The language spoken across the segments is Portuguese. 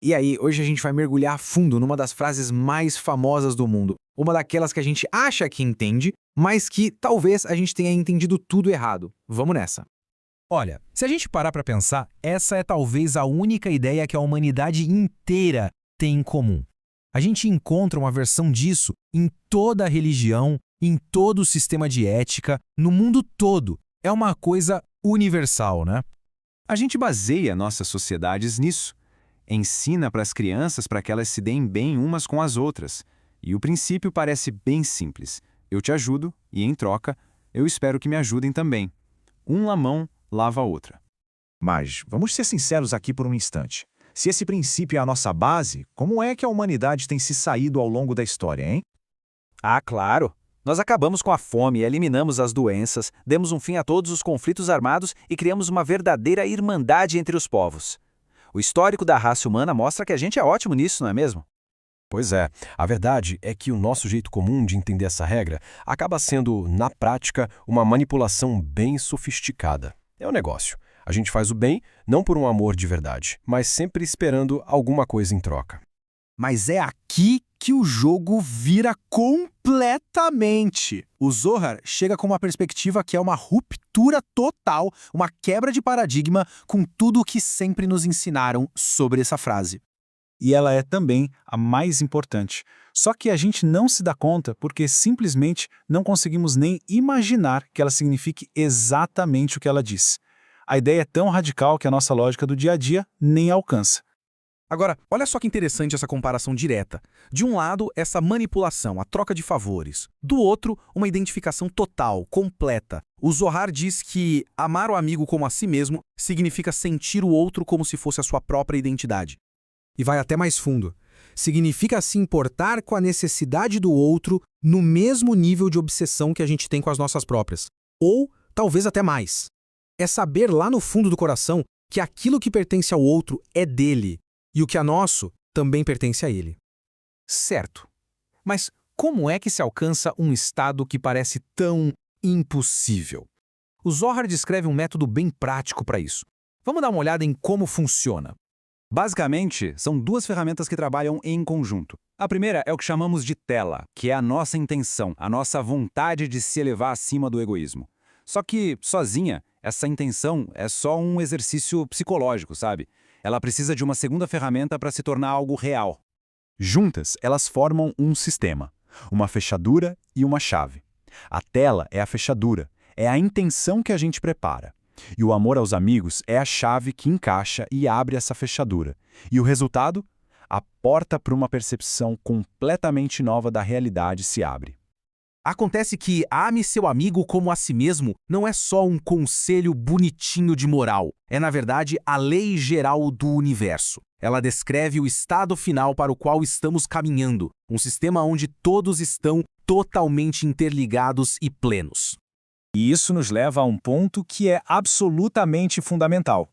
E aí, hoje a gente vai mergulhar a fundo numa das frases mais famosas do mundo. Uma daquelas que a gente acha que entende, mas que talvez a gente tenha entendido tudo errado. Vamos nessa. Olha, se a gente parar para pensar, essa é talvez a única ideia que a humanidade inteira tem em comum. A gente encontra uma versão disso em toda a religião, em todo o sistema de ética, no mundo todo. É uma coisa universal, né? A gente baseia nossas sociedades nisso. Ensina para as crianças para que elas se deem bem umas com as outras. E o princípio parece bem simples. Eu te ajudo e, em troca, eu espero que me ajudem também. Uma mão lava a outra. Mas vamos ser sinceros aqui por um instante. Se esse princípio é a nossa base, como é que a humanidade tem se saído ao longo da história, hein? Ah, claro! Nós acabamos com a fome, eliminamos as doenças, demos um fim a todos os conflitos armados e criamos uma verdadeira irmandade entre os povos. O histórico da raça humana mostra que a gente é ótimo nisso, não é mesmo? Pois é, a verdade é que o nosso jeito comum de entender essa regra acaba sendo, na prática, uma manipulação bem sofisticada. É um negócio. A gente faz o bem não por um amor de verdade, mas sempre esperando alguma coisa em troca. Mas é aqui que o jogo vira completamente. O Zohar chega com uma perspectiva que é uma ruptura total, uma quebra de paradigma com tudo o que sempre nos ensinaram sobre essa frase. E ela é também a mais importante. Só que a gente não se dá conta porque simplesmente não conseguimos nem imaginar que ela signifique exatamente o que ela diz. A ideia é tão radical que a nossa lógica do dia a dia nem alcança. Agora, olha só que interessante essa comparação direta. De um lado, essa manipulação, a troca de favores. Do outro, uma identificação total, completa. O Zohar diz que amar o amigo como a si mesmo significa sentir o outro como se fosse a sua própria identidade. E vai até mais fundo. Significa se importar com a necessidade do outro no mesmo nível de obsessão que a gente tem com as nossas próprias. Ou talvez até mais. É saber lá no fundo do coração que aquilo que pertence ao outro é dele. E o que é nosso também pertence a ele. Certo. Mas como é que se alcança um estado que parece tão impossível? O Zohar descreve um método bem prático para isso. Vamos dar uma olhada em como funciona. Basicamente, são duas ferramentas que trabalham em conjunto. A primeira é o que chamamos de tela, que é a nossa intenção, a nossa vontade de se elevar acima do egoísmo. Só que, sozinha, essa intenção é só um exercício psicológico, sabe? Ela precisa de uma segunda ferramenta para se tornar algo real. Juntas, elas formam um sistema, uma fechadura e uma chave. A tela é a fechadura, é a intenção que a gente prepara. E o amor aos amigos é a chave que encaixa e abre essa fechadura. E o resultado? A porta para uma percepção completamente nova da realidade se abre. Acontece que ame seu amigo como a si mesmo não é só um conselho bonitinho de moral. É, na verdade, a lei geral do universo. Ela descreve o estado final para o qual estamos caminhando, um sistema onde todos estão totalmente interligados e plenos. E isso nos leva a um ponto que é absolutamente fundamental.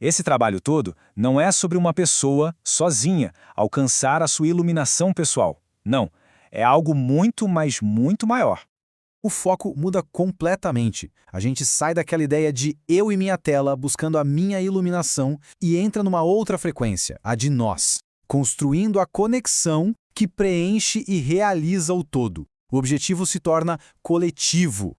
Esse trabalho todo não é sobre uma pessoa, sozinha, alcançar a sua iluminação pessoal. Não. É algo muito, mas muito maior. O foco muda completamente. A gente sai daquela ideia de eu e minha tela buscando a minha iluminação e entra numa outra frequência, a de nós, construindo a conexão que preenche e realiza o todo. O objetivo se torna coletivo.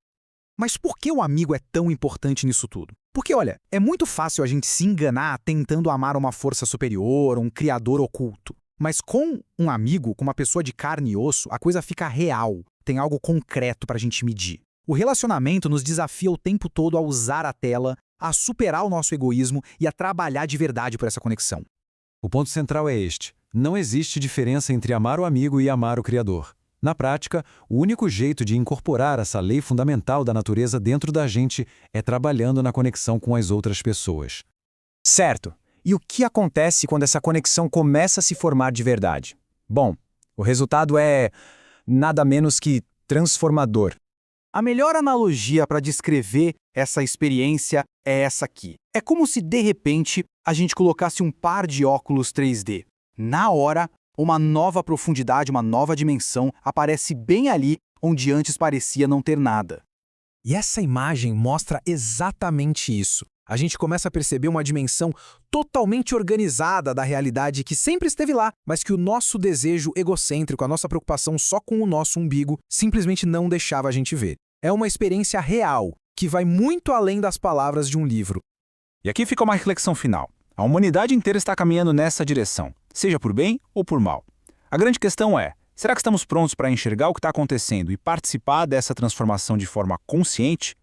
Mas por que o amigo é tão importante nisso tudo? Porque, olha, é muito fácil a gente se enganar tentando amar uma força superior, um criador oculto. Mas com um amigo, com uma pessoa de carne e osso, a coisa fica real, tem algo concreto para a gente medir. O relacionamento nos desafia o tempo todo a usar a tela, a superar o nosso egoísmo e a trabalhar de verdade por essa conexão. O ponto central é este. Não existe diferença entre amar o amigo e amar o Criador. Na prática, o único jeito de incorporar essa lei fundamental da natureza dentro da gente é trabalhando na conexão com as outras pessoas. Certo. E o que acontece quando essa conexão começa a se formar de verdade? Bom, o resultado é nada menos que transformador. A melhor analogia para descrever essa experiência é essa aqui. É como se, de repente, a gente colocasse um par de óculos 3D. Na hora, uma nova profundidade, uma nova dimensão aparece bem ali onde antes parecia não ter nada. E essa imagem mostra exatamente isso. A gente começa a perceber uma dimensão totalmente organizada da realidade que sempre esteve lá, mas que o nosso desejo egocêntrico, a nossa preocupação só com o nosso umbigo, simplesmente não deixava a gente ver. É uma experiência real, que vai muito além das palavras de um livro. E aqui fica uma reflexão final. A humanidade inteira está caminhando nessa direção, seja por bem ou por mal. A grande questão é, será que estamos prontos para enxergar o que está acontecendo e participar dessa transformação de forma consciente?